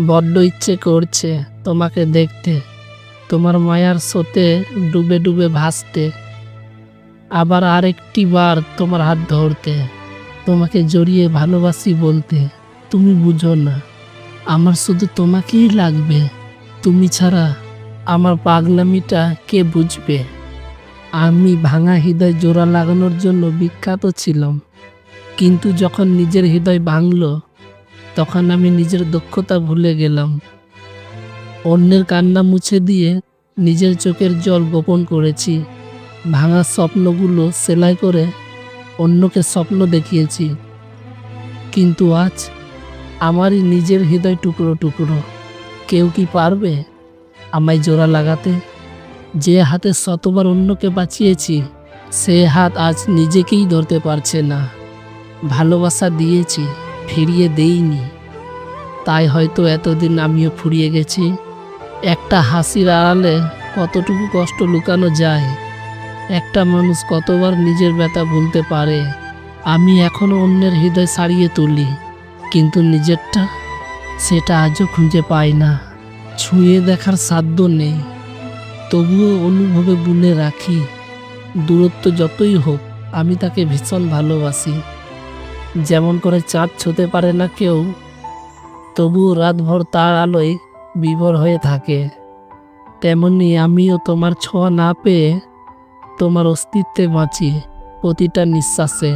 বড্ড ইচ্ছে করছে তোমাকে দেখতে, তোমার মায়ার স্রোতে ডুবে ডুবে ভাসতে, আবার আরেকটি বার তোমার হাত ধরতে, তোমাকে জড়িয়ে ভালোবাসি বলতে। তুমি বুঝো না, আমার শুধু তোমাকেই লাগবে। তুমি ছাড়া আমার পাগলামিটা কে বুঝবে? আমি ভাঙা হৃদয় জোড়া লাগানোর জন্য বিখ্যাত ছিলাম, কিন্তু যখন নিজের হৃদয় ভাঙল তখন আমি নিজের দক্ষতা ভুলে গেলাম। অন্যের কান্না মুছে দিয়ে নিজের চোখের জল গোপন করেছি। ভাঙা স্বপ্নগুলো সেলাই করে অন্যকে স্বপ্ন দেখিয়েছি, কিন্তু আজ আমারই নিজের হৃদয় টুকরো টুকরো। কেউ কি পারবে আমায় জোড়া লাগাতে? যে হাতে শতবার অন্যকে বাঁচিয়েছি সে হাত আজ নিজেকেই ধরতে পারছে না। ভালোবাসা দিয়েছি, ফিরিয়ে দেইনি, তাই হয়তো এতদিন আমিও ফুরিয়ে গেছি। একটা হাসির আড়ালে কতটুকু কষ্ট লুকানো যায়, একটা মানুষ কতবার নিজের ব্যথা ভুলতে পারে। আমি এখনো অন্যের হৃদয় ছাড়িয়ে তুলি, কিন্তু নিজেরটা সেটা আজও খুঁজে পাই না। ছুঁয়ে দেখার সাধ্য নেই, তবুও অনুভবে বুনে রাখি। দূরত্ব যতই হোক আমি তাকে ভীষণ ভালোবাসি। যেমন করে চাঁদ ছুঁতে পারে না কেউ, তবুও রাতভর তার আলোয় বিভোর হয়ে থাকে, তেমনি আমিও তোমার ছোঁয়া না পেয়ে তোমার অস্তিত্বে বাঁচি প্রতিটা নিঃশ্বাসে।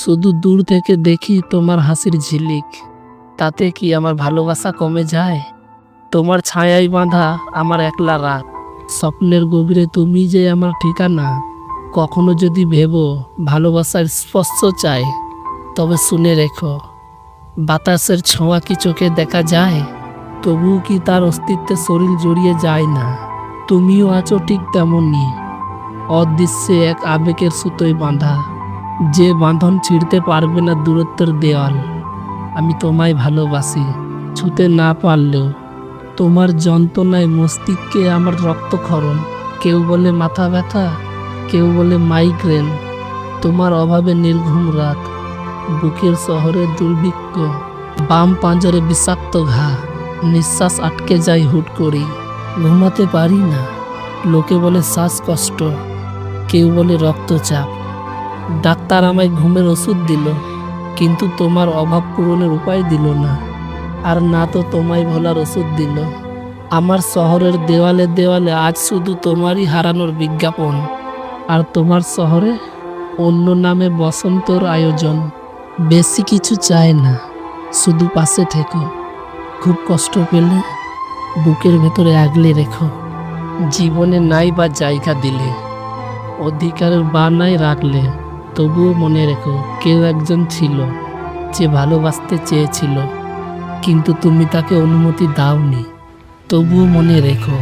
শুধু দূর থেকে দেখি তোমার হাসির ঝিলিক, তাতে কি আমার ভালোবাসা কমে যায়? তোমার ছায়ায় বাঁধা আমার একলা রাত, স্বপ্নের গভীরে তুমি যে আমার ঠিকানা। কখনো যদি ভেবো ভালোবাসার স্পর্শ চাই, তবে শুনে রেখো, বাতাসের ছোঁয়া কি চোখে দেখা যায়? তবুও কি তার অস্তিত্বে শরীর জড়িয়ে যায় না? তুমিও আছো ঠিক তেমনই, অদৃশ্যে এক আবেগের সুতোয় বাঁধা, যে বাঁধন ছিঁড়তে পারবে না দূরত্বের দেওয়াল। আমি তোমায় ভালোবাসি, ছুঁতে না পারলেও। তোমার যন্ত্রণায় মস্তিষ্কে আমার রক্তক্ষরণ। কেউ বলে মাথা ব্যথা, কেউ বলে মাইগ্রেন। তোমার অভাবে নির্ঘুম রাত, বুকের শহরে দুর্ভিক্ষ, বাম পাঁজরে বিষাক্ত ঘা, নিঃশ্বাস আটকে যায় হুট করি। ঘুমাতে পারি না, লোকে বলে শ্বাসকষ্ট, কেউ বলে রক্তচাপ। ডাক্তার আমায় ঘুমের ওষুধ দিল, কিন্তু তোমার অভাব পূরণের উপায় দিল না। আর না তো তোমায় ভোলার ওষুধ দিল। আমার শহরের দেওয়ালে দেওয়ালে আজ শুধু তোমারই হারানোর বিজ্ঞাপন, আর তোমার শহরে অন্য নামে বসন্তর আয়োজন। বেশি কিছু চাই না, শুধু পাশে থেকো। খুব কষ্ট পেলে বুকের ভেতরে আগলে রেখো। জীবনে নাই বা জায়গা দিলে, অধিকারের বানায় রাখলে, তবুও মনে রেখো কেউ একজন ছিল যে ভালোবাসতে চেয়েছিল, কিন্তু তুমি তাকে অনুমতি দাওনি। তবুও মনে রেখো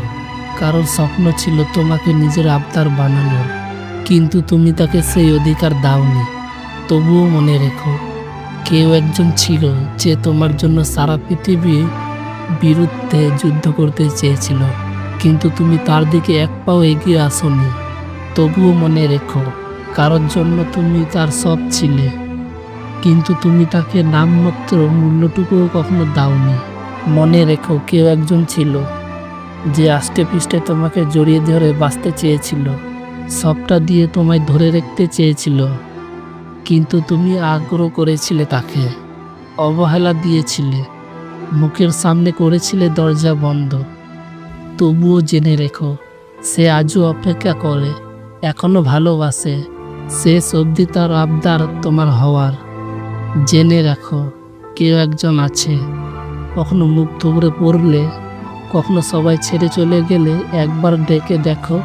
কারোর স্বপ্ন ছিল তোমাকে নিজের আবদার বানানোর, কিন্তু তুমি তাকে সেই অধিকার দাওনি। তবুও মনে রেখো কেউ একজন ছিল যে তোমার জন্য সারা পৃথিবীর বিরুদ্ধে যুদ্ধ করতে চেয়েছিল, কিন্তু তুমি তার দিকে এক পাও এগিয়ে আসোনি। তবুও মনে রেখো কারোর জন্য তুমি তার সব ছিলে, কিন্তু তুমি তাকে নামমাত্র মূল্যটুকুও কখনো দাওনি। মনে রেখো কেউ একজন ছিল যে আষ্টে পৃষ্ঠে তোমাকে জড়িয়ে ধরে বাঁচতে চেয়েছিল, সবটা দিয়ে তোমায় ধরে রাখতে চেয়েছিল, কিন্তু তুমি আগ্রহ করেছিলে তাকে, অবহেলা দিয়েছিলে, মুখের সামনে করেছিলে দরজা বন্ধ। তবুও জেনে রেখো সে আজও অপেক্ষা করে, এখনো ভালোবাসে, শেষ অবধি তার আবদার তোমার হওয়ার। জেনে রাখো কেউ একজন আছে, কখনো মুখ থুবড়ে পড়লে, কখনো সবাই ছেড়ে চলে গেলে একবার ডেকে দেখো,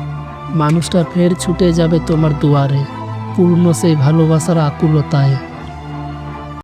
মানুষটা ফের ছুটে যাবে তোমার দুয়ারে, পূর্ণ সেই ভালোবাসার আকুলতায়।